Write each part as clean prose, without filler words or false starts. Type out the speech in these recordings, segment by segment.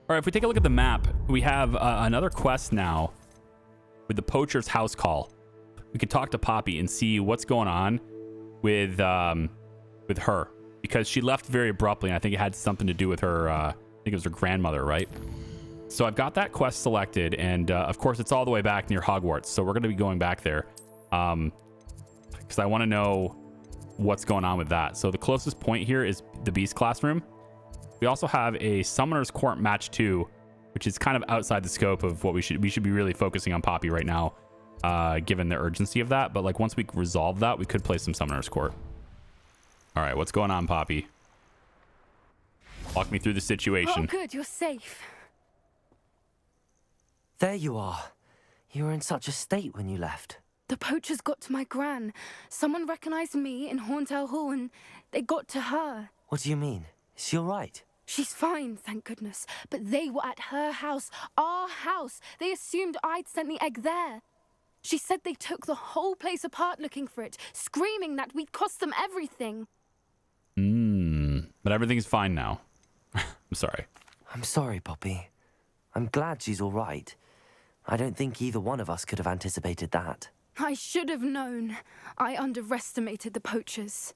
All right, if we take a look at the map, we have another quest now with the poacher's house call. We could talk to Poppy and see what's going on with her, because she left very abruptly, and I think it had something to do with her, I think it was her grandmother, right? So I've got that quest selected, and of course it's all the way back near Hogwarts, so we're going to be going back there because I want to know what's going on with that. So the closest point here is the Beast Classroom. We also have a Summoner's Court Match 2, which is kind of outside the scope of what we should be really focusing on Poppy right now, given the urgency of that. But like once we resolve that, we could play some Summoner's Court. All right, what's going on, Poppy? Walk me through the situation. Oh, good, you're safe. There you are. You were in such a state when you left. The poachers got to my gran. Someone recognized me in Horntail Hall, and they got to her. What do you mean? Is she all right? She's fine, thank goodness. But they were at her house, our house. They assumed I'd sent the egg there. She said they took the whole place apart looking for it, screaming that we'd cost them everything. But everything's fine now. I'm sorry. I'm sorry, Poppy. I'm glad she's all right. I don't think either one of us could have anticipated that. I should have known. I underestimated the poachers.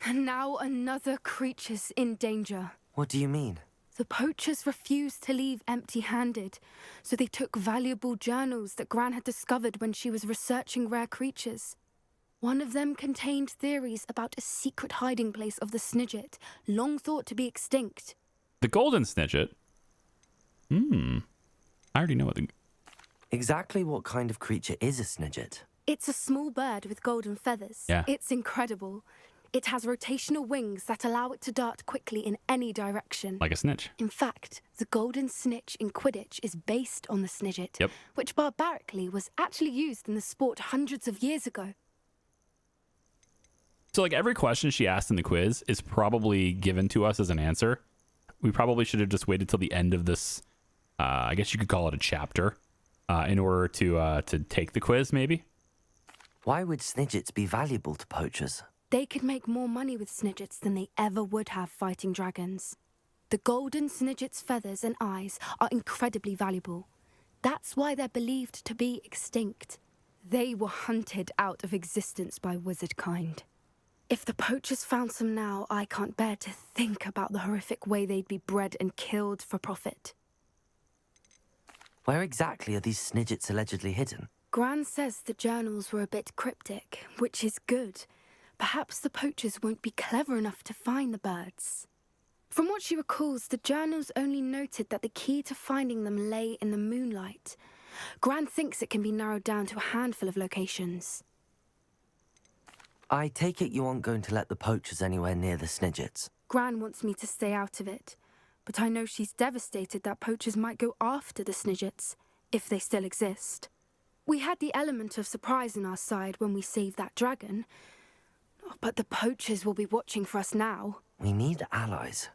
And now another creature's in danger. What do you mean? The poachers refused to leave empty-handed, so they took valuable journals that Gran had discovered when she was researching rare creatures. One of them contained theories about a secret hiding place of the Snidget, long thought to be extinct. The golden Snidget? I already know what the... Exactly what kind of creature is a Snidget? It's a small bird with golden feathers. Yeah. It's incredible. It has rotational wings that allow it to dart quickly in any direction. Like a snitch. In fact, the golden snitch in Quidditch is based on the Snidget, Yep. which barbarically was actually used in the sport hundreds of years ago. So like every question she asked in the quiz is probably given to us as an answer. We probably should have just waited till the end of this, I guess you could call it a chapter, in order to take the quiz, maybe. Why would Snidgets be valuable to poachers? They could make more money with Snidgets than they ever would have fighting dragons. The golden Snidget's feathers and eyes are incredibly valuable. That's why they're believed to be extinct. They were hunted out of existence by wizard kind. If the poachers found some now, I can't bear to think about the horrific way they'd be bred and killed for profit. Where exactly are these Snidgets allegedly hidden? Gran says the journals were a bit cryptic, which is good. Perhaps the poachers won't be clever enough to find the birds. From what she recalls, the journals only noted that the key to finding them lay in the moonlight. Gran thinks it can be narrowed down to a handful of locations. I take it you aren't going to let the poachers anywhere near the Snidgets. Gran wants me to stay out of it, but I know she's devastated that poachers might go after the Snidgets, if they still exist. We had the element of surprise on our side when we saved that dragon, but the poachers will be watching for us now. We need allies.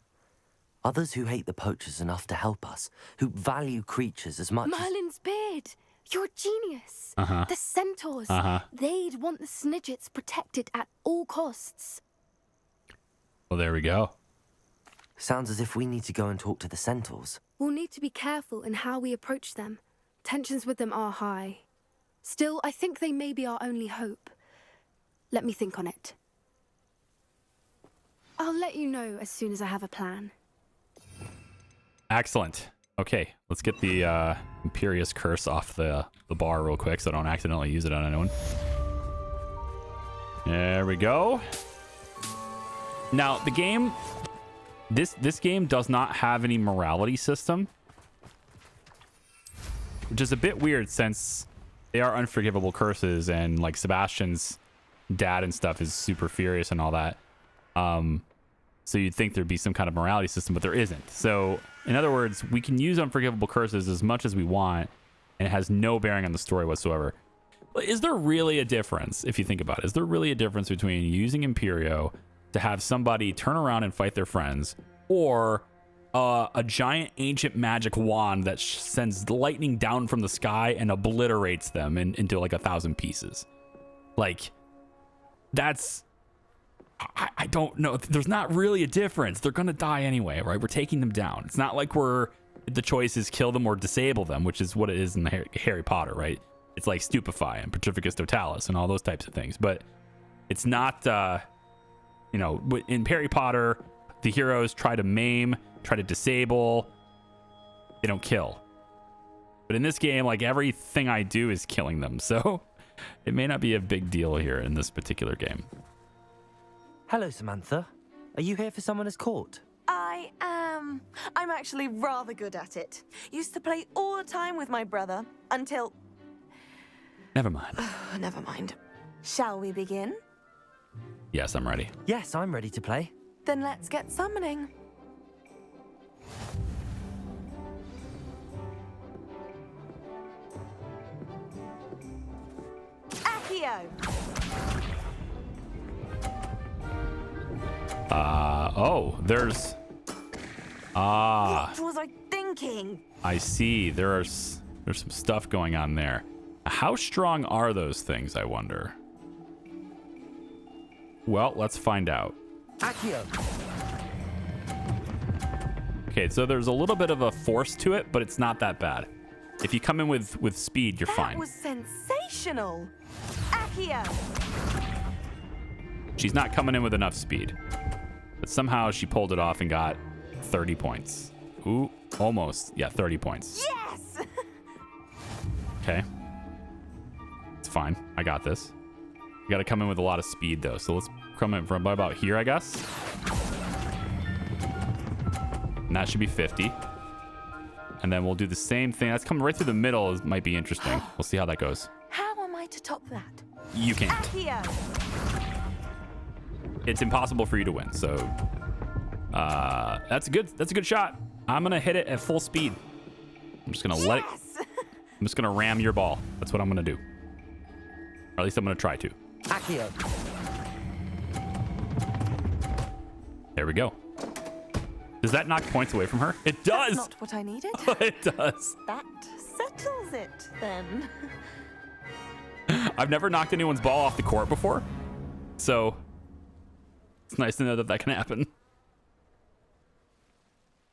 Others who hate the poachers enough to help us, who value creatures as much Merlin's beard! You're a genius! The centaurs! They'd want the Snidgets protected at all costs. Well, there we go. Sounds as if we need to go and talk to the centaurs. We'll need to be careful in how we approach them. Tensions with them are high. Still, I think they may be our only hope. Let me think on it. I'll let you know as soon as I have a plan. Excellent. Okay, let's get the Imperious Curse off the bar real quick so I don't accidentally use it on anyone. There we go. Now, the game... This game does not have any morality system, which is a bit weird since they are unforgivable curses, and like Sebastian's dad and stuff is super furious and all that. So you'd think there'd be some kind of morality system, but there isn't. So in other words, we can use unforgivable curses as much as we want, and it has no bearing on the story whatsoever. But is there really a difference, if you think about it? Is there really a difference between using Imperio to have somebody turn around and fight their friends, or a giant ancient magic wand that sends lightning down from the sky and obliterates them into like 1,000 pieces? Like, that's... I don't know. There's not really a difference. They're going to die anyway, right? We're taking them down. It's not like we're the choice is kill them or disable them, which is what it is in the Harry Potter, right? It's like stupefy and petrificus totalis and all those types of things. But it's not, you know, in Harry Potter, the heroes try to maim, try to disable. They don't kill. But in this game, like, everything I do is killing them. So it may not be a big deal here in this particular game. Hello, Samantha. Are you here for Someone Is Caught? I am. I'm actually rather good at it. Used to play all the time with my brother until... Never mind. Never mind. Shall we begin? Yes, I'm ready. Yes, I'm ready to play. Then let's get summoning. Accio! Oh, there's... What was I thinking? I see. There's some stuff going on there. How strong are those things, I wonder? Well, let's find out. Accio! Okay, so there's a little bit of a force to it, but it's not that bad. If you come in with speed, you're fine. That was sensational. Accio! She's not coming in with enough speed. But somehow she pulled it off and got 30 points. Ooh, almost. Yeah, 30 points. Yes! Okay. It's fine. I got this. You got to come in with a lot of speed, though. So let's come in from about here, I guess. And that should be 50. And then we'll do the same thing. That's coming right through the middle. It might be interesting. We'll see how that goes. How am I to top that? You can't. Accio! It's impossible for you to win. So that's a good shot. I'm gonna hit it at full speed. I'm just gonna let it. I'm just gonna ram your ball. That's what I'm gonna do. Or at least I'm gonna try to. Accio! There we go. Does that knock points away from her? It does. That's not what I needed. It does. That settles it, then. I've never knocked anyone's ball off the court before, so it's nice to know that that can happen.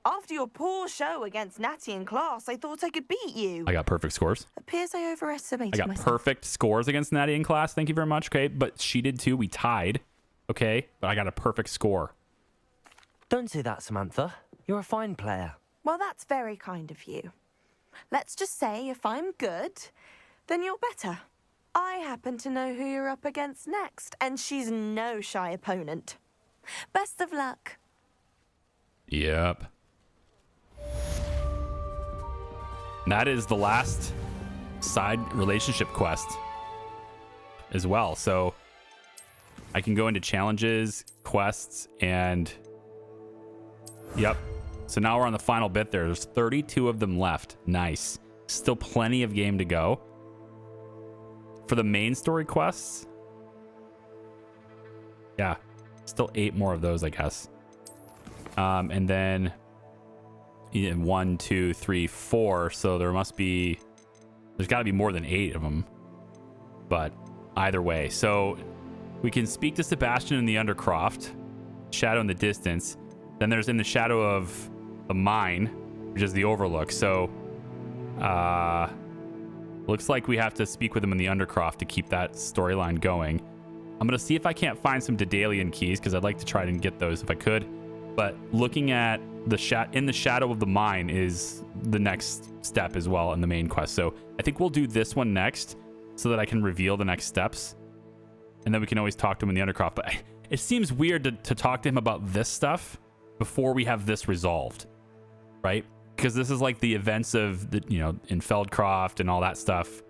After your poor show against Natty in class, I thought I could beat you. I got perfect scores. Appears I overestimated I got myself. perfect scores against Natty in class. Thank you very much. Okay, but she did too. We tied. Okay, but I got a perfect score. Don't say that, Samantha. You're a fine player. Well, that's very kind of you. Let's just say if I'm good, then you're better. I happen to know who you're up against next, and she's no shy opponent. Best of luck. Yep. That is the last side relationship quest as well. So I can go into challenges, quests, and yep. So now we're on the final bit there. There's 32 of them left. Nice. Still plenty of game to go. For the main story quests, yeah, still 8 more of those, I guess. And then 1, 2, 3, 4. So there's got to be more than 8 of them. But either way, so we can speak to Sebastian in the Undercroft, Shadow in the Distance. Then there's In the Shadow of the Mine, which is the Overlook. So, looks like we have to speak with him in the Undercroft to keep that storyline going. I'm going to see if I can't find some Daedalian keys, because I'd like to try and get those if I could. But looking at In the Shadow of the Mine is the next step as well in the main quest. So I think we'll do this one next so that I can reveal the next steps. And then we can always talk to him in the Undercroft. But it seems weird to talk to him about this stuff before we have this resolved, right? Because this is like the events of the, in Feldcroft and all that stuff.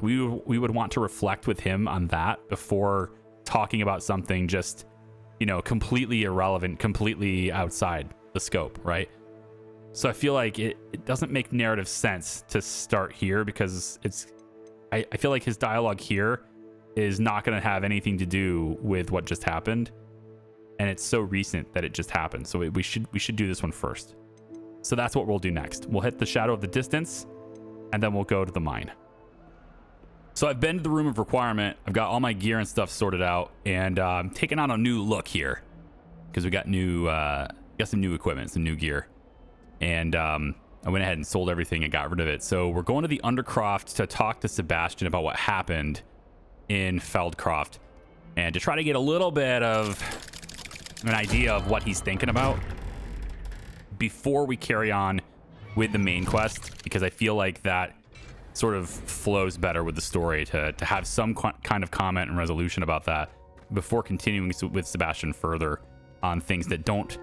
We would want to reflect with him on that before talking about something just, completely irrelevant, completely outside the scope, right? So I feel like it doesn't make narrative sense to start here, because I feel like his dialogue here is not going to have anything to do with what just happened. And it's so recent that it just happened. So we should do this one first. So that's what we'll do next. We'll hit the Shadow of the Distance, and then we'll go to the mine. So I've been to the Room of Requirement. I've got all my gear and stuff sorted out, and I'm taking on a new look here because we got some new equipment, some new gear. And I went ahead and sold everything and got rid of it. So we're going to the Undercroft to talk to Sebastian about what happened in Feldcroft and to try to get a little bit of an idea of what he's thinking about before we carry on with the main quest, because I feel like that sort of flows better with the story to have some kind of comment and resolution about that before continuing with Sebastian further on things that don't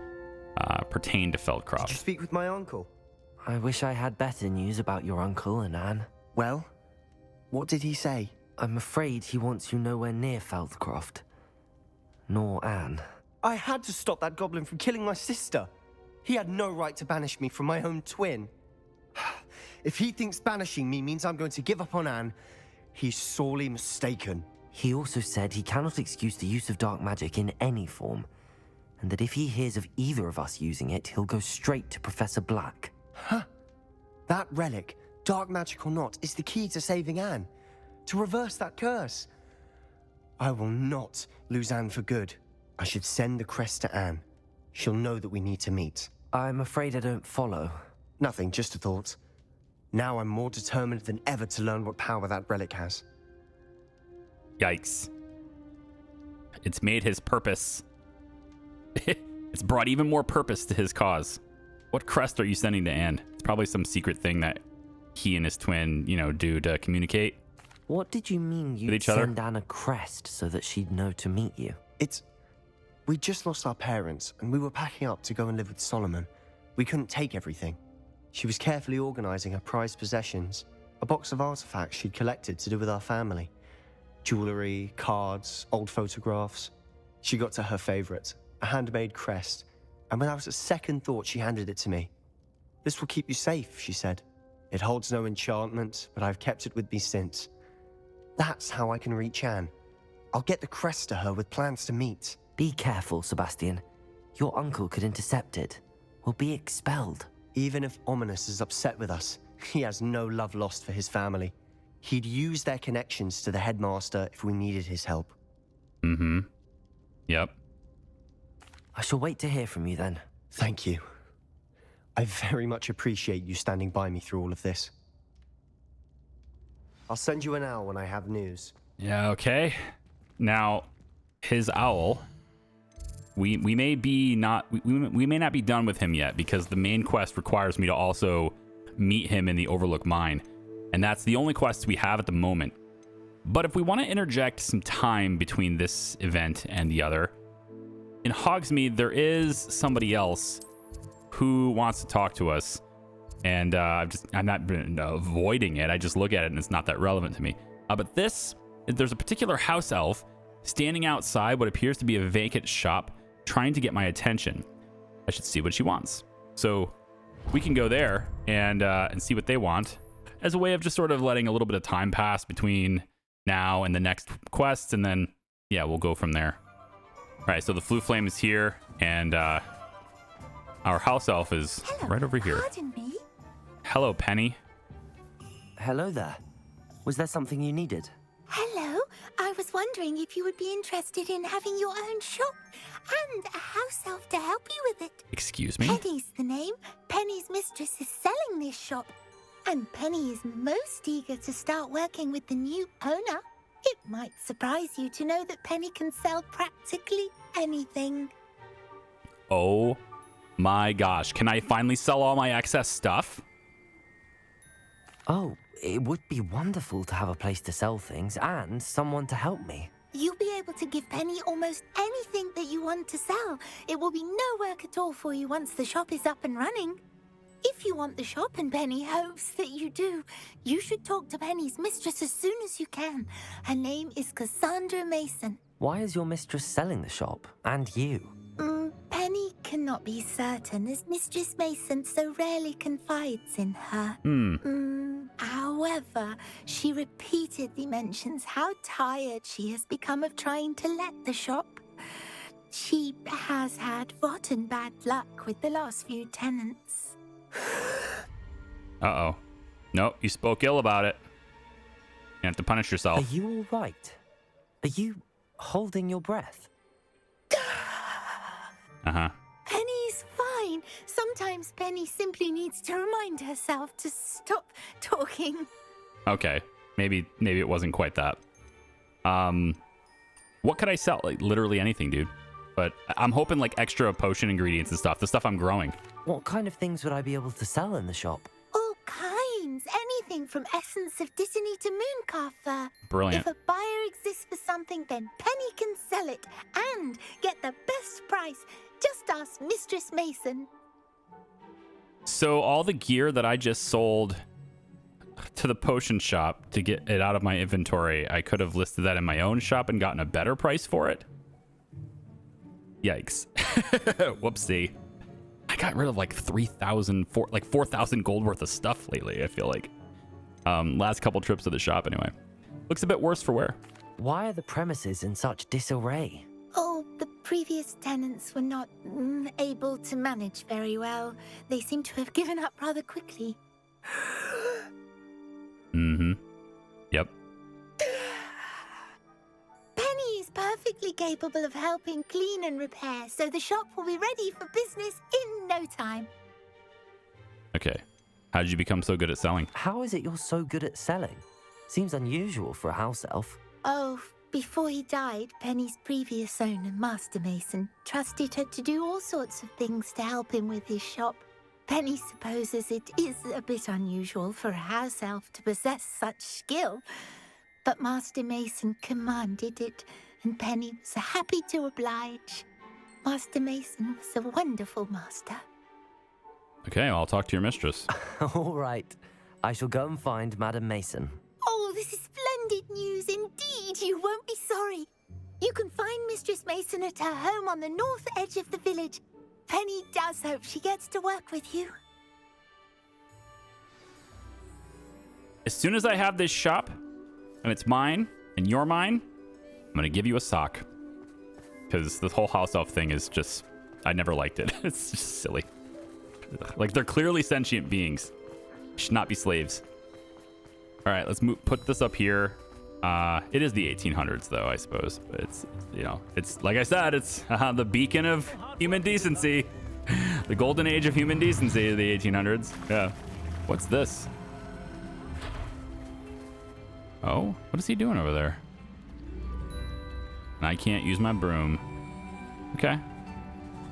pertain to Feldcroft. Did you speak with my uncle? I wish I had better news about your uncle and Anne. Well, what did he say? I'm afraid he wants you nowhere near Feldcroft. Nor Anne. I had to stop that goblin from killing my sister. He had no right to banish me from my own twin. If he thinks banishing me means I'm going to give up on Anne, he's sorely mistaken. He also said he cannot excuse the use of dark magic in any form, and that if he hears of either of us using it, he'll go straight to Professor Black. Huh? That relic, dark magic or not, is the key to saving Anne. To reverse that curse. I will not lose Anne for good. I should send the crest to Anne. She'll know that we need to meet. I'm afraid I don't follow. Nothing, just a thought. Now I'm more determined than ever to learn what power that relic has. Yikes. It's made his purpose. It's brought even more purpose to his cause. What crest are you sending to Anne? It's probably some secret thing that he and his twin, do to communicate. What did you mean you'd each other? send Anne a crest so that she'd know to meet you? We just lost our parents, and we were packing up to go and live with Solomon. We couldn't take everything. She was carefully organizing her prized possessions, a box of artifacts she'd collected to do with our family. Jewelry, cards, old photographs. She got to her favorite, a handmade crest, and without a second thought, she handed it to me. "This will keep you safe," she said. "It holds no enchantment, but I've kept it with me since. That's how I can reach Anne. I'll get the crest to her with plans to meet." Be careful, Sebastian. Your uncle could intercept it. We'll be expelled. Even if Ominous is upset with us, he has no love lost for his family. He'd use their connections to the headmaster if we needed his help. Mm-hmm. Yep. I shall wait to hear from you then. Thank you. I very much appreciate you standing by me through all of this. I'll send you an owl when I have news. Yeah, okay. Now, his owl, we may not be done with him yet, because the main quest requires me to also meet him in the Overlook Mine, and that's the only quest we have at the moment. But if we want to interject some time between this event and the other, in Hogsmeade there is somebody else who wants to talk to us, and I'm not avoiding it. I just look at it and it's not that relevant to me. But there's a particular house elf standing outside what appears to be a vacant shop, trying to get my attention. I should see what she wants. So we can go there and see what they want, as a way of just sort of letting a little bit of time pass between now and the next quest, and then yeah, we'll go from there. All right, so the Flue Flame is here, and our house elf is right over here. Pardon me? Hello, Penny. Hello there. Was there something you needed? Hello. I was wondering if you would be interested in having your own shop and a house elf to help you with it. Excuse me? Penny's the name. Penny's mistress is selling this shop. And Penny is most eager to start working with the new owner. It might surprise you to know that Penny can sell practically anything. Oh my gosh. Can I finally sell all my excess stuff? Oh, it would be wonderful to have a place to sell things and someone to help me. You'll be able to give Penny almost anything that you want to sell. It will be no work at all for you once the shop is up and running. If you want the shop, and Penny hopes that you do, you should talk to Penny's mistress as soon as you can. Her name is Cassandra Mason. Why is your mistress selling the shop? And you? Penny cannot be certain, as Mistress Mason so rarely confides in her. However, she repeatedly mentions how tired she has become of trying to let the shop. She has had rotten bad luck with the last few tenants. Uh-oh. Nope, you spoke ill about it. You have to punish yourself. Are you all right? Are you holding your breath? Uh-huh. Penny's fine. Sometimes Sometimes Penny simply needs to remind herself to stop talking. Okay, maybe it wasn't quite that. What could I sell? Like literally anything, dude. But I'm hoping like extra potion ingredients and stuff. The stuff I'm growing. What kind of things would I be able to sell in the shop? All kinds. Anything from essence of Disney to mooncalf fur. Brilliant. If a buyer exists for something, then Penny can sell it and get the best price. Just ask Mistress Mason. So all the gear that I just sold to the potion shop to get it out of my inventory, I could have listed that in my own shop and gotten a better price for it. Yikes. Whoopsie. I got rid of like 4,000 gold worth of stuff lately, I feel like. Last couple trips to the shop anyway. Looks a bit worse for wear. Why are the premises in such disarray? Oh, the previous tenants were not able to manage very well. They seem to have given up rather quickly. Mm-hmm. Yep. Penny is perfectly capable of helping clean and repair, so the shop will be ready for business in no time. Okay. How did you become so good at selling? How is it you're so good at selling? Seems unusual for a house elf. Oh, before he died, Penny's previous owner, Master Mason, trusted her to do all sorts of things to help him with his shop. Penny supposes it is a bit unusual for a house elf to possess such skill, but Master Mason commanded it, and Penny was happy to oblige. Master Mason was a wonderful master. Okay, well, I'll talk to your mistress. All right. I shall go and find Madam Mason. Oh, this is splendid news indeed. You won't be sorry. You can find Mistress Mason at her home on the north edge of the village. Penny does hope she gets to work with you. As soon as I have this shop, and it's mine, and you're mine, I'm going to give you a sock. Because this whole house elf thing is just... I never liked it. It's just silly. Like, they're clearly sentient beings. Should not be slaves. All right, let's put this up here. It is the 1800s, though, I suppose. But it's, you know, it's like I said, it's the beacon of human decency. The golden age of human decency, the 1800s. Yeah. What's this? Oh, what is he doing over there? I can't use my broom. Okay.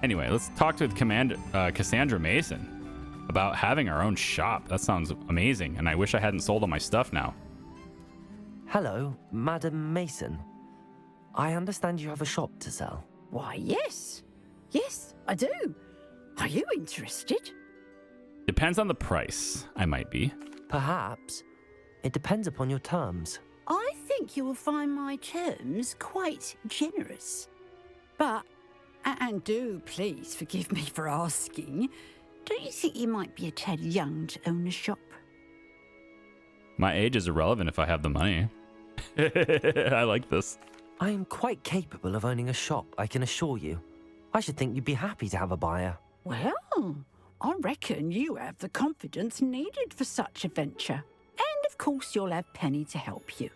Anyway, let's talk to Cassandra Mason about having our own shop. That sounds amazing, and I wish I hadn't sold all my stuff now. Hello, Madam Mason. I understand you have a shop to sell. Why, yes. Yes, I do. Are you interested? Depends on the price. I might be. Perhaps. It depends upon your terms. I think you will find my terms quite generous. But, and do please forgive me for asking, don't you think you might be a tad young to own a shop? My age is irrelevant if I have the money. I like this. I am quite capable of owning a shop, I can assure you. I should think you'd be happy to have a buyer. Well, I reckon you have the confidence needed for such a venture. And of course you'll have Penny to help you.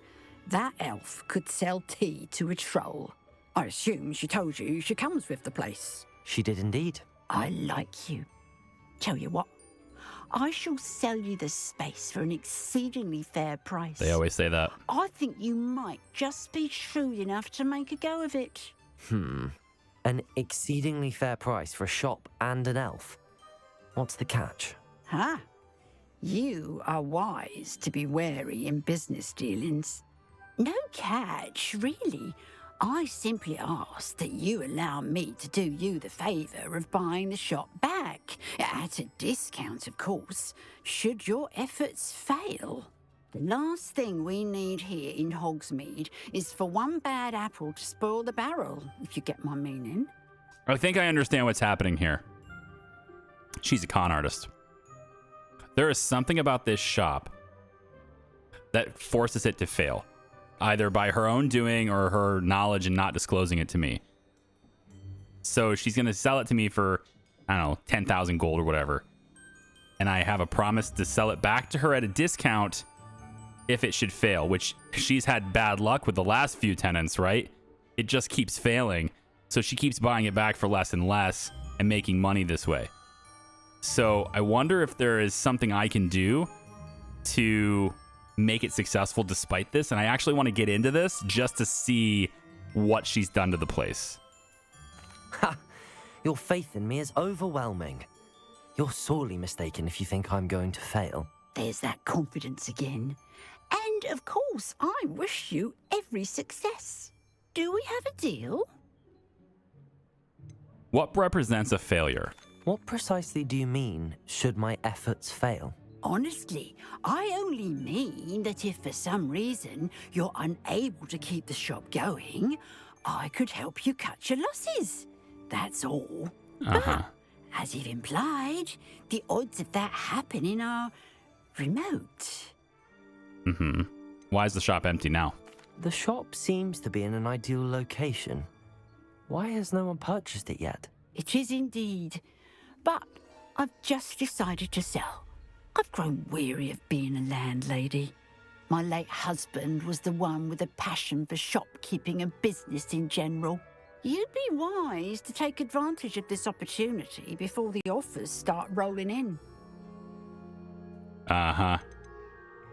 That elf could sell tea to a troll. I assume she told you she comes with the place. She did indeed. I like you. Tell you what, I shall sell you the space for an exceedingly fair price. They always say that. I think you might just be shrewd enough to make a go of it. An exceedingly fair price for a shop and an elf. What's the catch? Huh? You are wise to be wary in business dealings. No catch, really. I simply ask that you allow me to do you the favour of buying the shop back, at a discount, of course, should your efforts fail. The last thing we need here in Hogsmeade is for one bad apple to spoil the barrel, if you get my meaning. I think I understand what's happening here. She's a con artist. There is something about this shop that forces it to fail, either by her own doing or her knowledge and not disclosing it to me. So she's going to sell it to me for, I don't know, 10,000 gold or whatever. And I have a promise to sell it back to her at a discount if it should fail, which she's had bad luck with the last few tenants, right? It just keeps failing. So she keeps buying it back for less and less and making money this way. So I wonder if there is something I can do to make it successful despite this. And I actually want to get into this just to see what she's done to the place. Ha! Your faith in me is overwhelming. You're sorely mistaken if you think I'm going to fail. There's that confidence again. And of course, I wish you every success. Do we have a deal? What represents a failure? What precisely do you mean, should my efforts fail? Honestly, I only mean that if for some reason you're unable to keep the shop going, I could help you cut your losses. That's all. Uh-huh. But, as you've implied, the odds of that happening are remote. Mm-hmm. Why is the shop empty now? The shop seems to be in an ideal location. Why has no one purchased it yet? It is indeed. But I've just decided to sell. I've grown weary of being a landlady. My late husband was the one with a passion for shopkeeping and business in general. You'd be wise to take advantage of this opportunity before the offers start rolling in. Uh-huh.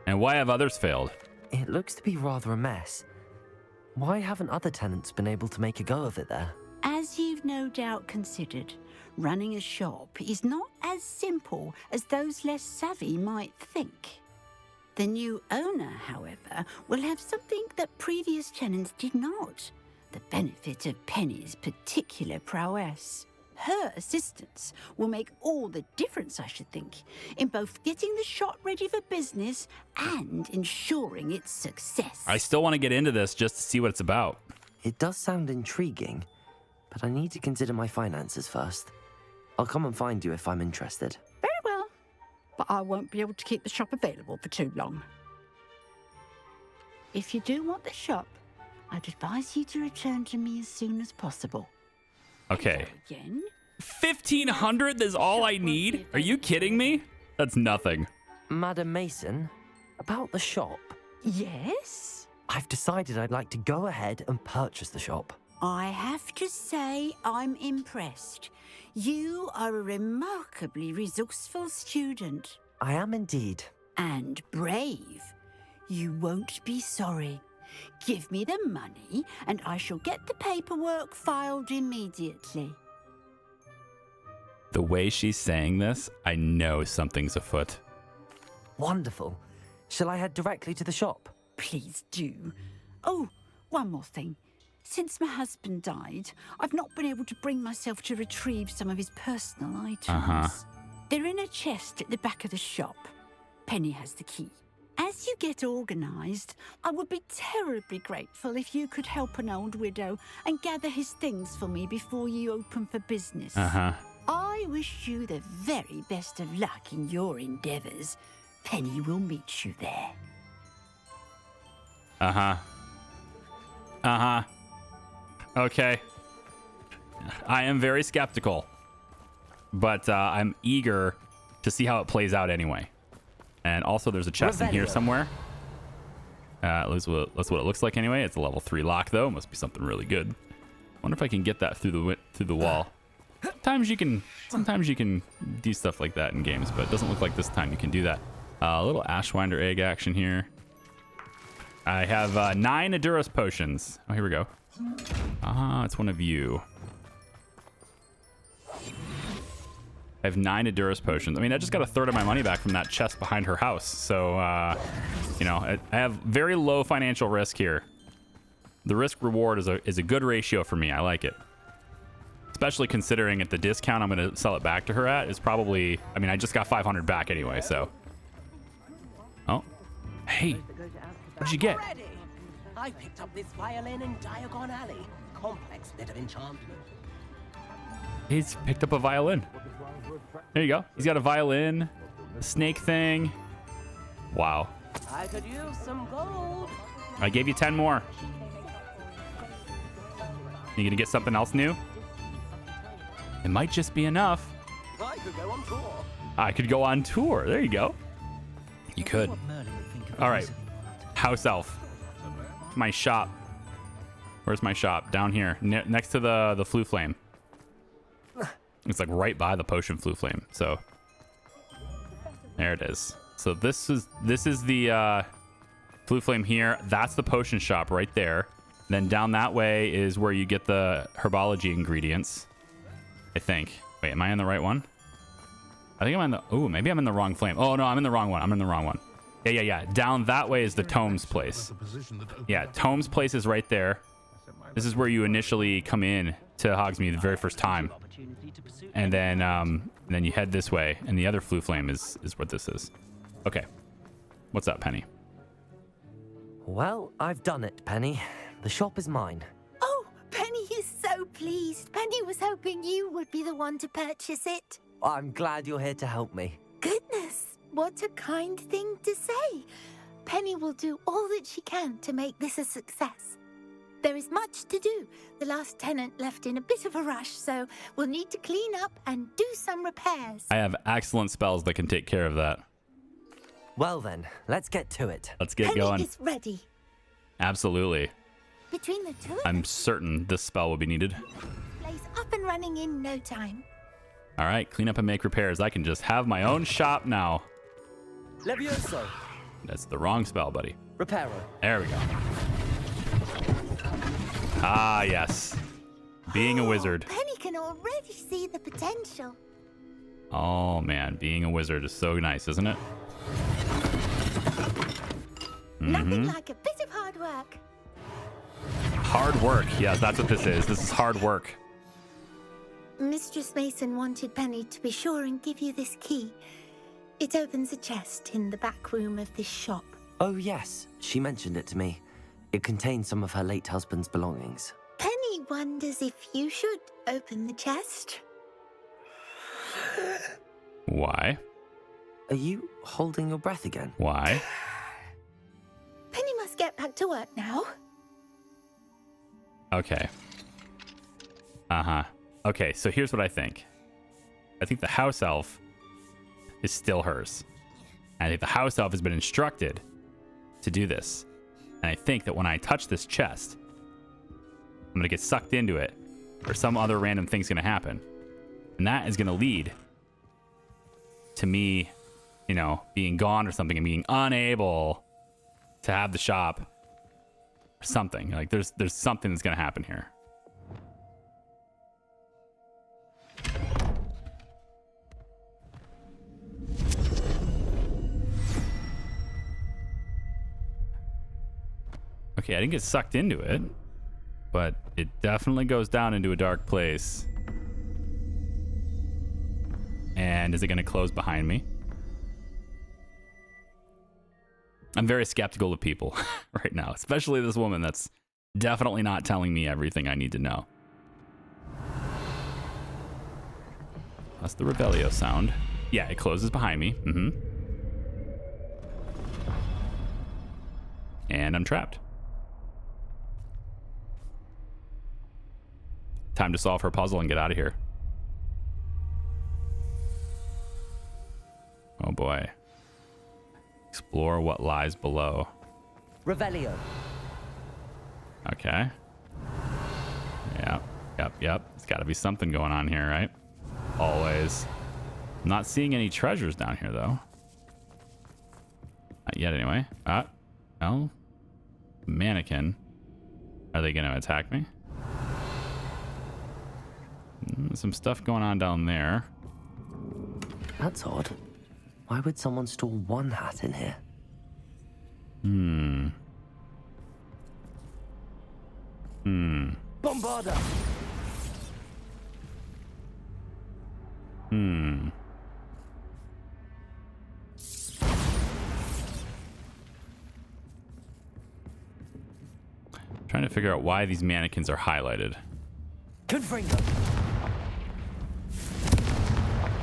And why have others failed? It looks to be rather a mess. Why haven't other tenants been able to make a go of it there? As you've no doubt considered, running a shop is not as simple as those less savvy might think. The new owner, however, will have something that previous tenants did not. The benefit of Penny's particular prowess. Her assistance will make all the difference, I should think, in both getting the shop ready for business and ensuring its success. I still want to get into this just to see what it's about. It does sound intriguing, but I need to consider my finances first. I'll come and find you if I'm interested. Very well, but I won't be able to keep the shop available for too long. If you do want the shop, I'd advise you to return to me as soon as possible. Okay. Again? 1,500 is all I need? Are you kidding me? That's nothing. Madam Mason, about the shop. Yes? I've decided I'd like to go ahead and purchase the shop. I have to say I'm impressed. You are a remarkably resourceful student. I am indeed. And brave. You won't be sorry. Give me the money, and I shall get the paperwork filed immediately. The way she's saying this, I know something's afoot. Wonderful. Shall I head directly to the shop? Please do. Oh, one more thing. Since my husband died, I've not been able to bring myself to retrieve some of his personal items. Uh-huh. They're in a chest at the back of the shop. Penny has the key. As you get organised, I would be terribly grateful if you could help an old widow and gather his things for me before you open for business. Uh-huh. I wish you the very best of luck in your endeavours. Penny will meet you there. Uh-huh. Uh-huh. Okay. I am very skeptical, but I'm eager to see how it plays out anyway. And also, there's a chest in here somewhere. That's what it looks like anyway. It's a level 3 lock, though. Must be something really good. Wonder if I can get that through the wall. Sometimes you can do stuff like that in games, but it doesn't look like this time you can do that. A little Ashwinder egg action here. I have 9 Aduros potions. Oh, here we go. It's one of you. I have 9 Aduros potions. I mean, I just got a third of my money back from that chest behind her house. So, you know, I have very low financial risk here. The risk reward is a good ratio for me. I like it. Especially considering at the discount I'm going to sell it back to her at is probably, I mean, I just got 500 back anyway, so. Oh. Hey, what did you get? I picked up this violin in Diagon Alley. Complex bit of enchantment. He's picked up a violin. There you go. He's got a violin, a snake thing. Wow. I could use some gold. I gave you 10 more. You gonna get something else new? It might just be enough. I could go on tour. I could go on tour. There you go. You could. All right. House elf. My shop. Where's my shop? Down here, next to the flue flame. It's like right by the potion flue flame. So There it is. So this is the blue flame here. That's the potion shop right there. Then down that way is where you get the herbology ingredients. I think. Wait, am I in the right one? I think I'm in the... Oh, maybe I'm in the wrong flame. Oh, no, I'm in the wrong one. I'm in the wrong one. Yeah. Down that way is the Tomes place. Yeah, Tomes place is right there. This is where you initially come in to Hogsmeade the very first time. And then you head this way. And the other Flue Flame is what this is. Okay. What's up, Penny? Well, I've done it, Penny. The shop is mine. Oh, Penny is so pleased. Penny was hoping you would be the one to purchase it. I'm glad you're here to help me. Goodness, what a kind thing to say. Penny will do all that she can to make this a success. There is much to do. The last tenant left in a bit of a rush, so we'll need to clean up and do some repairs. I have excellent spells that can take care of that. Well then, let's get to it. Let's get Penny going. is ready. Absolutely. Between the two of I'm certain this spell will be needed. place up and running in no time. All right, clean up and make repairs. I can just have my own shop now. Levioso. That's the wrong spell, buddy. Reparo. There we go. Ah, yes. Being a wizard. Penny can already see the potential. Oh, man. Being a wizard is so nice, isn't it? Nothing like a bit of hard work. Hard work. Yes, that's what this is. This is hard work. Mistress Mason wanted Penny to be sure and give you this key. It opens a chest in the back room of this shop. Oh yes, she mentioned it to me. It contains some of her late husband's belongings. Penny wonders if you should open the chest. Why? Are you holding your breath again? Why? Penny must get back to work now. Okay. Uh-huh. Okay, so here's what I think. I think the house elf is still hers. And I think the house elf has been instructed to do this. And I think that when I touch this chest, I'm going to get sucked into it, or some other random thing's going to happen. And that is going to lead to me, you know, being gone or something and being unable to have the shop or something. Like there's something that's going to happen here. Okay, I didn't get sucked into it, but it definitely goes down into a dark place. And is it going to close behind me? I'm very skeptical of people right now, especially this woman that's definitely not telling me everything I need to know. That's the Revelio sound. Yeah, it closes behind me. And I'm trapped. Time to solve her puzzle and get out of here. Oh boy. Explore what lies below. Revelio. Okay. Yep. There's got to be something going on here, right? Always. I'm not seeing any treasures down here, though. Not yet, anyway. Well, mannequin. Are they going to attack me? Some stuff going on down there. That's odd. Why would someone store one hat in here? Bombarda! Trying to figure out why these mannequins are highlighted. Confringo!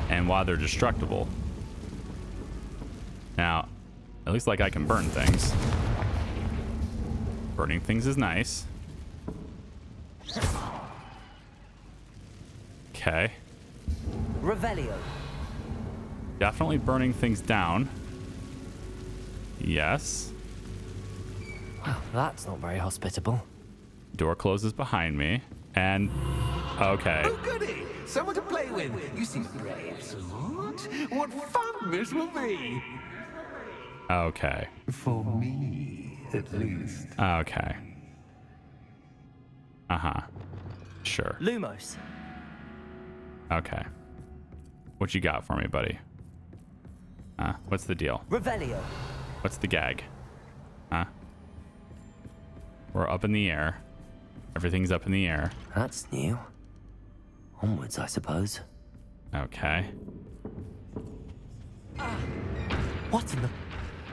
And why they're destructible. Now, it looks like I can burn things. Burning things is nice. Okay. Revelio. Definitely burning things down. Yes. Well, that's not very hospitable. Door closes behind me. And... okay. Oh, goody! Someone to play with. You seem brave, Simone. What fun this will be! Okay. For me, at least. Okay. Uh-huh. Sure. Lumos. Okay. What you got for me, buddy? What's the deal? Revelio. What's the gag? Huh? We're up in the air. Everything's up in the air. That's new. Onwards, I suppose. Okay. What in the...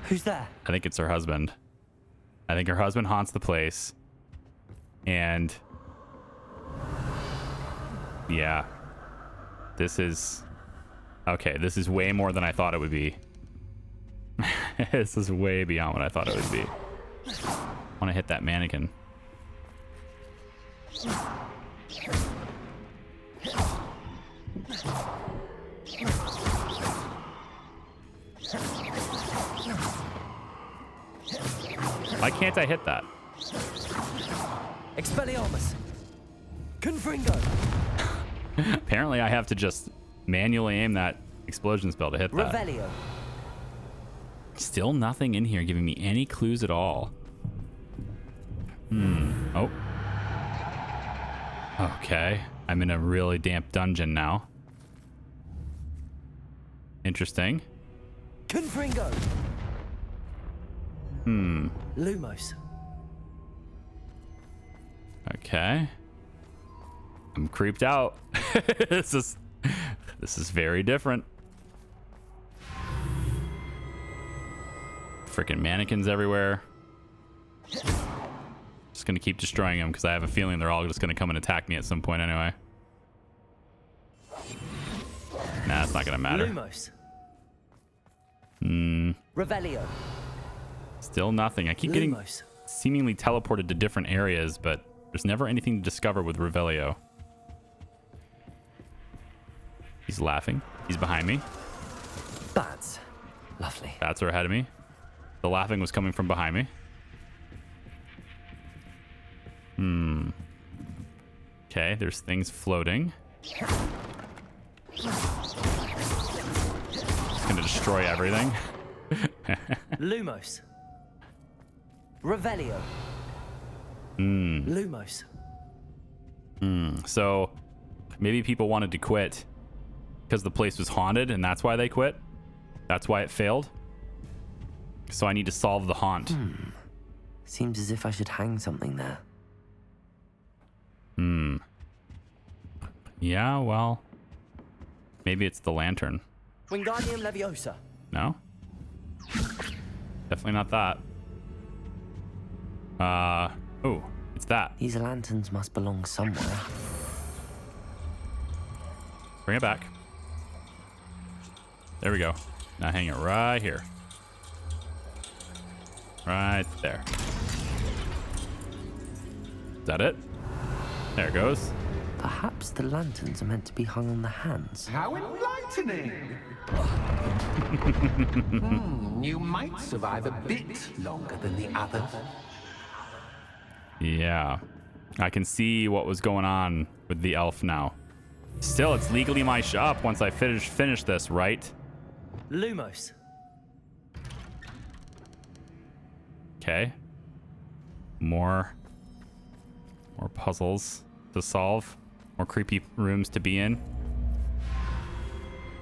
Who's there? I think it's her husband. I think her husband haunts the place. And... yeah. This is... okay, this is way more than I thought it would be. This is way beyond what I thought it would be. I want to hit that mannequin. Why can't I hit that? Expelliarmus. Confringo. Apparently I have to just manually aim that explosion spell to hit that. Revelio. Still nothing in here giving me any clues at all. Oh. Okay. I'm in a really damp dungeon now. Interesting. Confringo. Lumos. Okay. I'm creeped out. This is very different. Freaking mannequins everywhere. Just gonna keep destroying them because I have a feeling they're all just gonna come and attack me at some point anyway. Nah, it's not gonna matter. Lumos. Revelio. Still nothing. I keep getting Lumos. seemingly teleported to different areas, but there's never anything to discover with Revelio. He's laughing. He's behind me. Bats. Lovely. Bats are ahead of me. The laughing was coming from behind me. Okay, there's things floating. It's gonna destroy everything. Lumos. Revelio. Lumos. So maybe people wanted to quit because the place was haunted and that's why they quit. That's why it failed. So I need to solve the haunt. Seems as if I should hang something there. Yeah, well, maybe it's the lantern. Wingardium Leviosa. No? Definitely not that. Oh, it's that. These lanterns must belong somewhere. Bring it back. There we go. Now hang it right here. Right there. Is that it? There it goes. Perhaps the lanterns are meant to be hung on the hands. How enlightening! You might survive a bit longer than the others. Yeah. I can see what was going on with the elf now. Still, it's legally my shop once I finish this, right? Lumos. Okay. More puzzles to solve. More creepy rooms to be in.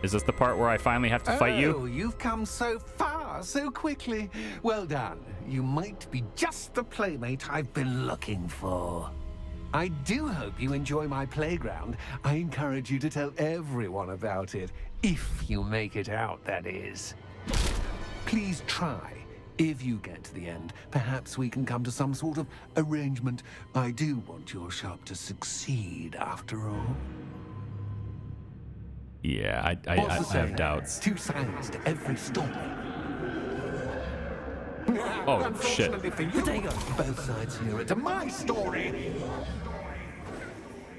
Is this the part where I finally have to fight you? Oh, you've come so far so quickly. Well done. You might be just the playmate I've been looking for. I do hope you enjoy my playground. I encourage you to tell everyone about it. If you make it out, that is. Please try. If you get to the end, perhaps we can come to some sort of arrangement. I do want your shop to succeed, after all. Yeah, I have doubts. Two sides to every story. Oh, shit. Unfortunately for you, both sides hear it to my story.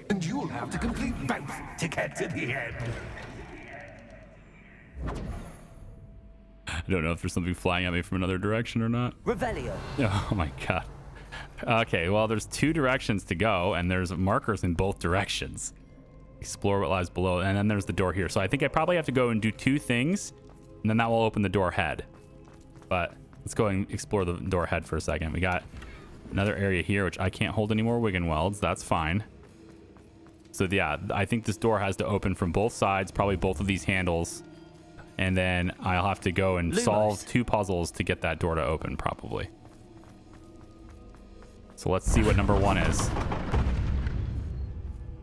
And you'll have to complete both to get to the end. I don't know if there's something flying at me from another direction or not. Revelio. Oh my god. Okay, well, there's two directions to go, and there's markers in both directions. Explore what lies below. And then there's the door here. So I think I probably have to go and do 2 things, and then that will open the door head. But let's go and explore the door head for a second. We got another area here, which I can't hold any more Wiggenwelds. That's fine. So yeah, I think this door has to open from both sides, probably both of these handles. And then I'll have to go and solve 2 puzzles to get that door to open, probably. So let's see what number 1 is.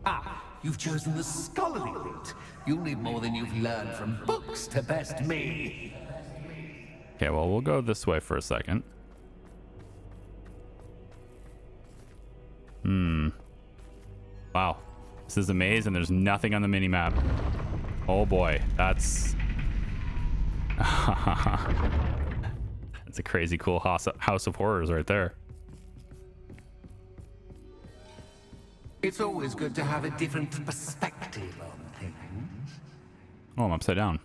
Ah, you've chosen the scholarly route. You'll need more than you've learned from books to best me. Okay, well, we'll go this way for a second. Wow. This is a maze and there's nothing on the mini-map. Oh boy, that's... That's a crazy cool house of horrors right there. It's always good to have a different perspective on things. Oh, I'm upside down.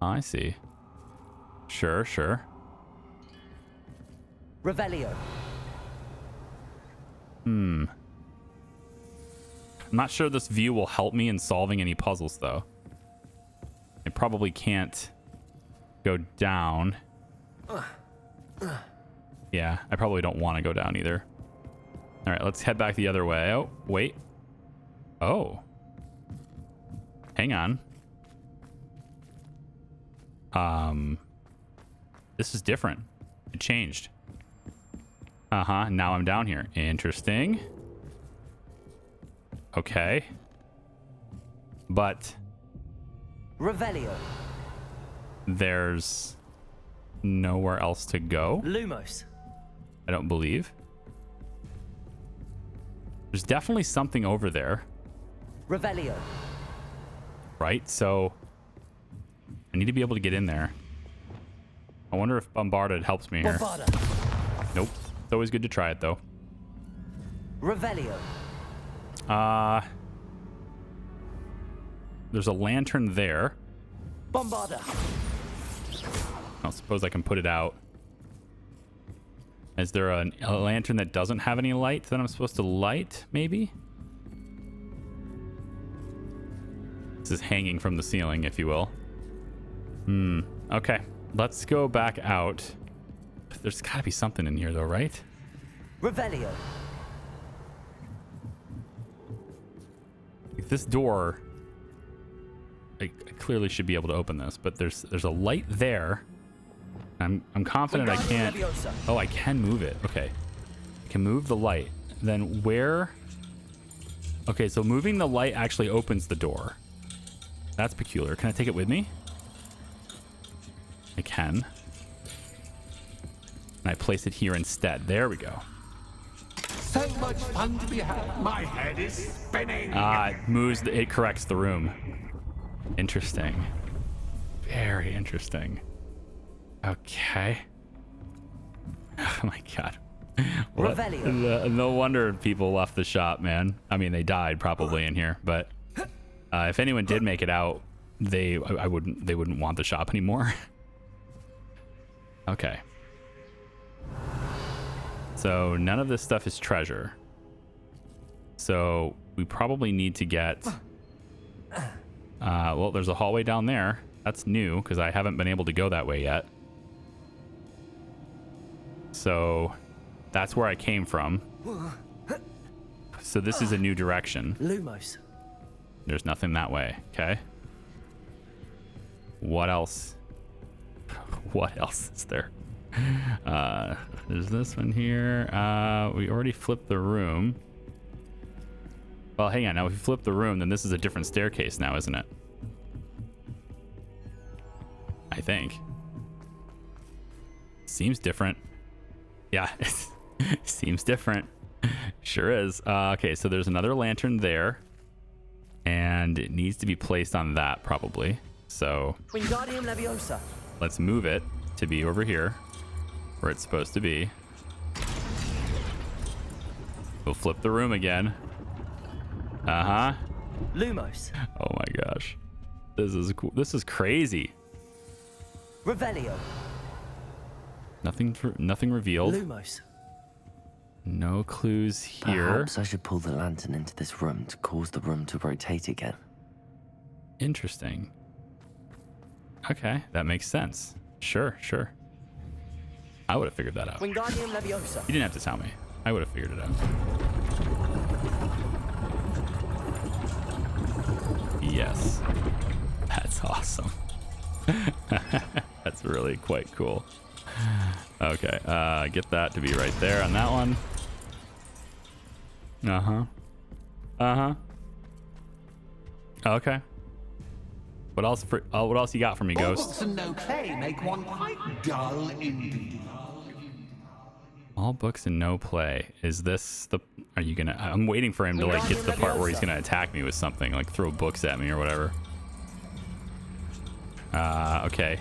I see. Sure, sure. Revelio. I'm not sure this view will help me in solving any puzzles, though. I probably can't go down. Yeah, I probably don't want to go down either. All right, let's head back the other way. Oh, wait. Oh. Hang on. This is different. It changed. Uh-huh, now I'm down here. Interesting. Okay. But Revelio. there's nowhere else to go. Lumos. I don't believe. There's definitely something over there, Revelio. right? So I need to be able to get in there. I wonder if Bombarded helps me here. Bombarda. Nope. It's always good to try it, though. Revelio. There's a lantern there. Bombarda. I suppose I can put it out. Is there a lantern that doesn't have any light that I'm supposed to light, maybe? This is hanging from the ceiling, if you will. Okay. Let's go back out. There's got to be something in here, though, right? Revelio. Like this door... I clearly should be able to open this, but there's a light there. I'm confident I can't... Oh, I can move it. Okay. I can move the light. Then where... Okay, so moving the light actually opens the door. That's peculiar. Can I take it with me? I can. And I place it here instead. There we go. So much fun to be had. My head is spinning. It moves. It corrects the room. Interesting. Very interesting. Okay. Oh my god. No wonder people left the shop, man. I mean, they died probably in here, but if anyone did make it out, they wouldn't want the shop anymore. Okay. So none of this stuff is treasure. So we probably need to get... well, there's a hallway down there. That's new because I haven't been able to go that way yet. So that's where I came from. So this is a new direction. Lumos. There's nothing that way. Okay. What else? What else is there? There's this one here. We already flipped the room. Well, hang on. Now, if we flip the room, then this is a different staircase now, isn't it? I think. Seems different. Yeah, it seems different. Sure is. Okay, so there's another lantern there. And it needs to be placed on that, probably. So Wingardium Leviosa. let's move it to be over here, where it's supposed to be. We'll flip the room again. Uh-huh. Lumos. Oh my gosh. This is cool. This is crazy. Revelio. Nothing revealed. Lumos. No clues here. Perhaps I should pull the lantern into this room to cause the room to rotate again. Interesting. Okay, that makes sense. Sure. I would have figured that out. Wingardium Leviosa. You didn't have to tell me. I would have figured it out. Yes. That's awesome. That's really quite cool. Okay, get that to be right there on that one. Okay. What else you got for me, All Ghost? books and no play make one quite dull indeed. All books and no play. Is this the... Are you gonna... I'm waiting for him to like get to the part where he's gonna attack me with something, like throw books at me or whatever. Okay.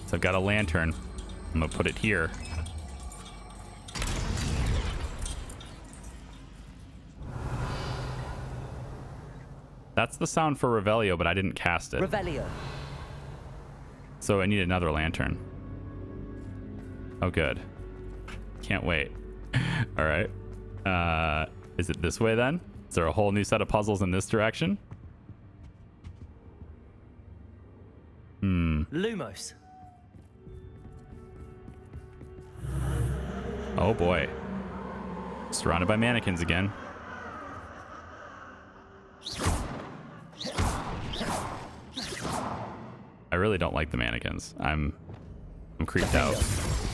So I've got a lantern. I'm gonna put it here. That's the sound for Revelio, but I didn't cast it. Revelio. So I need another lantern. Oh, good. Can't wait. All right. Is it this way then? Is there a whole new set of puzzles in this direction? Lumos. Oh boy. Surrounded by mannequins again. I really don't like the mannequins. I'm creeped out.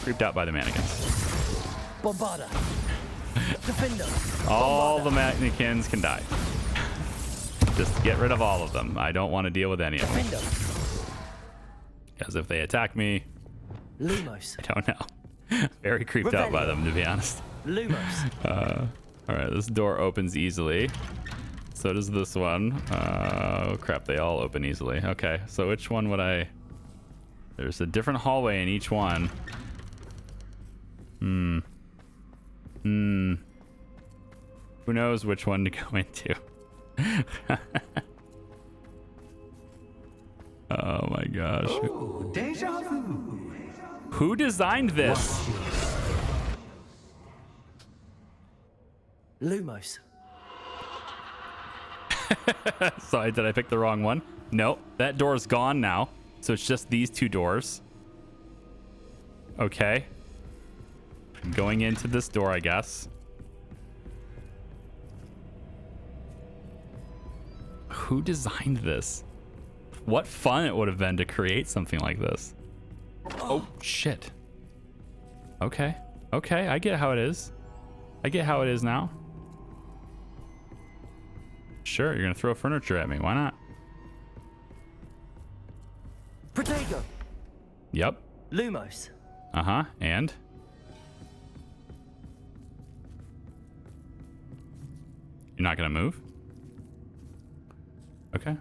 Creeped out by the mannequins. Bombarda. Defender. All the mannequins can die. Just get rid of all of them. I don't want to deal with any of them. Defender. Because if they attack me, Lumos. I don't know. Very creeped out by them, to be honest. Lumos. All right, this door opens easily. So does this one. Oh, crap, they all open easily. Okay, so which one would I... There's a different hallway in each one. Who knows which one to go into? Oh my gosh. Oh, deja vu. Who designed this? Lumos. Sorry, did I pick the wrong one? Nope, that door's gone now. So it's just these two doors. Okay. Going into this door, I guess. Who designed this? What fun it would have been to create something like this. Oh, shit. Okay. Okay, I get how it is. I get how it is now. Sure, you're gonna throw furniture at me. Why not? Protego. Yep. Lumos. Uh-huh. And? You're not gonna move? Okay.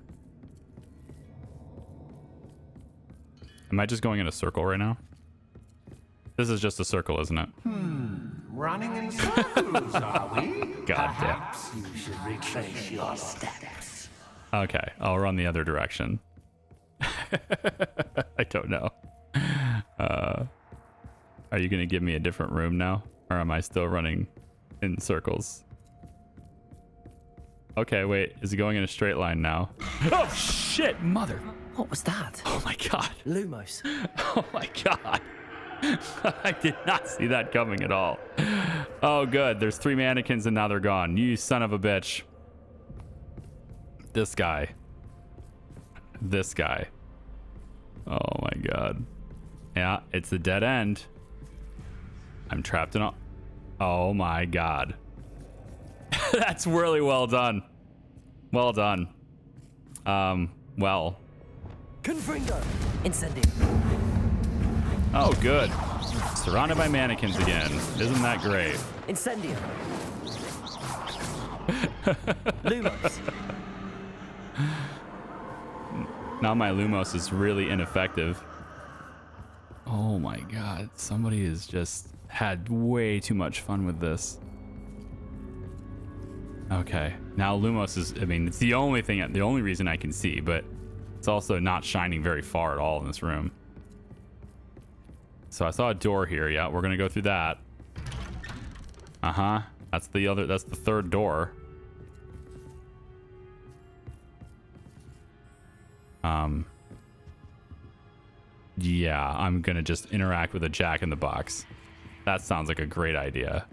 Am I just going in a circle right now? This is just a circle, isn't it? Running in circles, are we? God damn. Perhaps you should retrace your steps. Okay, I'll run the other direction. I don't know. Are you gonna give me a different room now? Or am I still running in circles? Okay, wait. Is it going in a straight line now? Oh, shit, mother. What was that? Oh, my God. Lumos. Oh, my God. I did not see that coming at all. Oh, good. There's 3 mannequins and now they're gone. You son of a bitch. This guy. This guy. Oh, my God. Yeah, it's the dead end. I'm trapped in a... Oh, my God. That's really well done. Well done. Well. Confringo. Incendio. Oh, good. Surrounded by mannequins again. Isn't that great? Incendio. Lumos. Now my Lumos is really ineffective. Oh my God. Somebody has just had way too much fun with this. Okay. Now Lumos is, I mean, it's the only thing, the only reason I can see, but it's also not shining very far at all in this room. So I saw a door here. Yeah, we're going to go through that. Uh-huh. That's the third door. Yeah, I'm gonna just interact with a Jack-in-the-Box. That sounds like a great idea.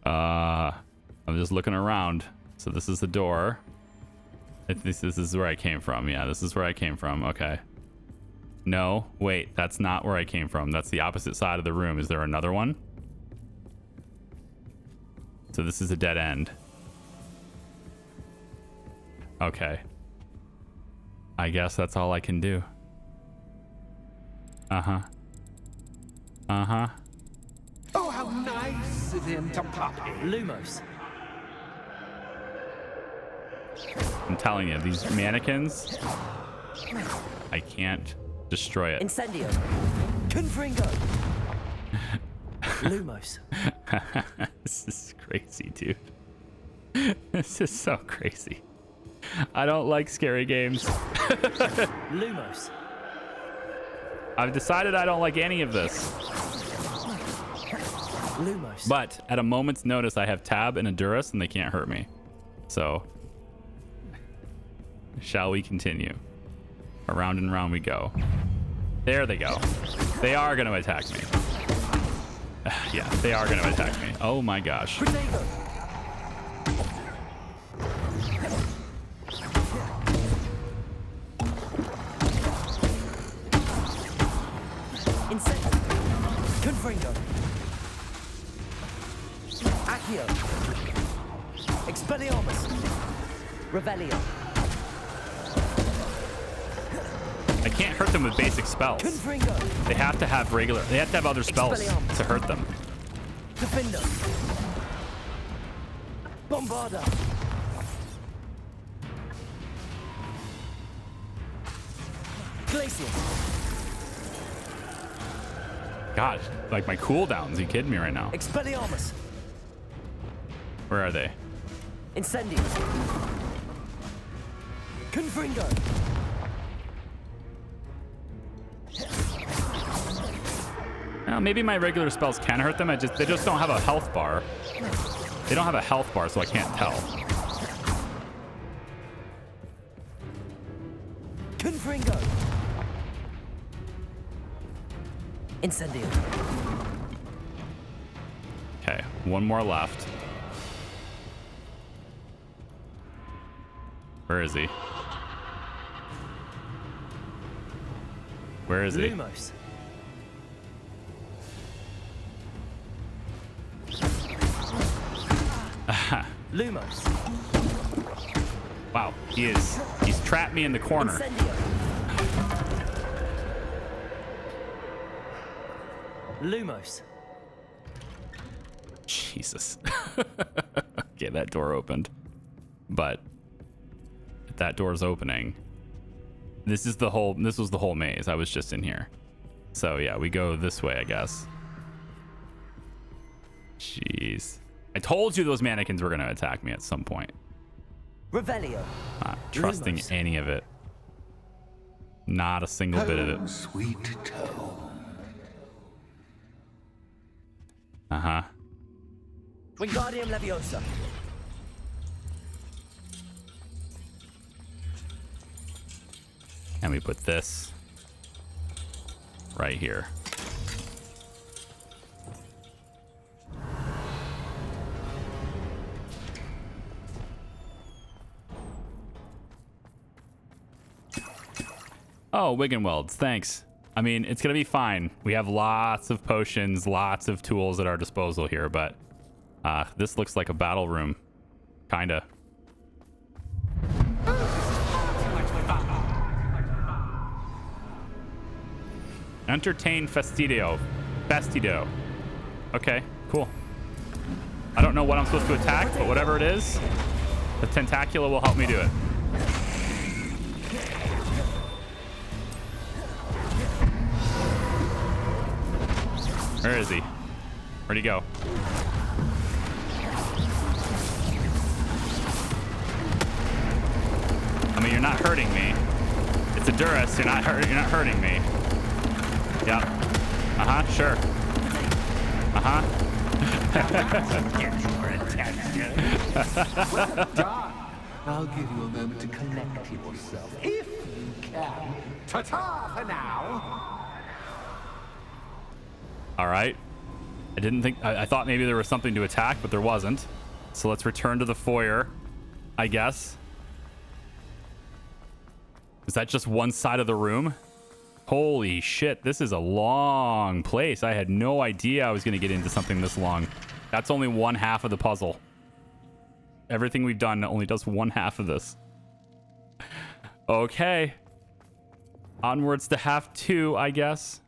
I'm just looking around. So this is the door. This is where I came from. Yeah, this is where I came from. Okay. No, wait, that's not where I came from. That's the opposite side of the room. Is there another one? So this is a dead end. Okay. I guess that's all I can do. Uh-huh. Uh-huh. Oh, how nice of him to pop in. Lumos. I'm telling you, these mannequins, I can't destroy it. Incendio. Confringo. Lumos. This is crazy, dude. This is so crazy. I don't like scary games. Lumos. I've decided I don't like any of this. Lumos. But at a moment's notice, I have Tab and Endurus, and they can't hurt me. So, shall we continue? Around and round we go. There they go. They are going to attack me. Yeah, they are going to attack me. Oh my gosh. Confringo. Accio. Expelliarmus. Revelio. I can't hurt them with basic spells. Confringo. They have to have regular. They have to have other spells to hurt them. Defender. Bombarda. Glacier. God, like my cooldowns. Are you kidding me right now? Expelliarmus. Where are they? Incendio. Confringo. Well, maybe my regular spells can hurt them. They just don't have a health bar. They don't have a health bar, so I can't tell. Confringo. Incendio. Okay, one more left. Where is he? Where is he? Lumos. Lumos. Wow, he's trapped me in the corner. Incendio. Lumos. Jesus. Okay, that door opened. But if that door's opening, this was the whole maze. I was just in here. So yeah, we go this way, I guess. Jeez. I told you those mannequins were going to attack me at some point. Revelio. Not trusting Lumos. any of it. Not a single bit of it. Sweet toe. Uh-huh. Wingardium Leviosa. And we put this right here. Oh, Wiggenwelds, thanks. I mean, it's going to be fine. We have lots of potions, lots of tools at our disposal here, but this looks like a battle room. Kinda. Entertain Fastidio. Okay, cool. I don't know what I'm supposed to attack, but whatever it is, the Tentacula will help me do it. Where is he? Where'd he go? I mean, you're not hurting me. It's a Durus. You're not hurting me. Yep. Uh-huh, sure. Get your attention. Well done. I'll give you a moment to collect yourself, if you can. Ta-ta for now. All right. I didn't think... I thought maybe there was something to attack, but there wasn't. So let's return to the foyer, I guess. Is that just one side of the room? Holy shit, this is a long place. I had no idea I was going to get into something this long. That's only one half of the puzzle. Everything we've done only does one half of this. Okay. Onwards to half 2, I guess.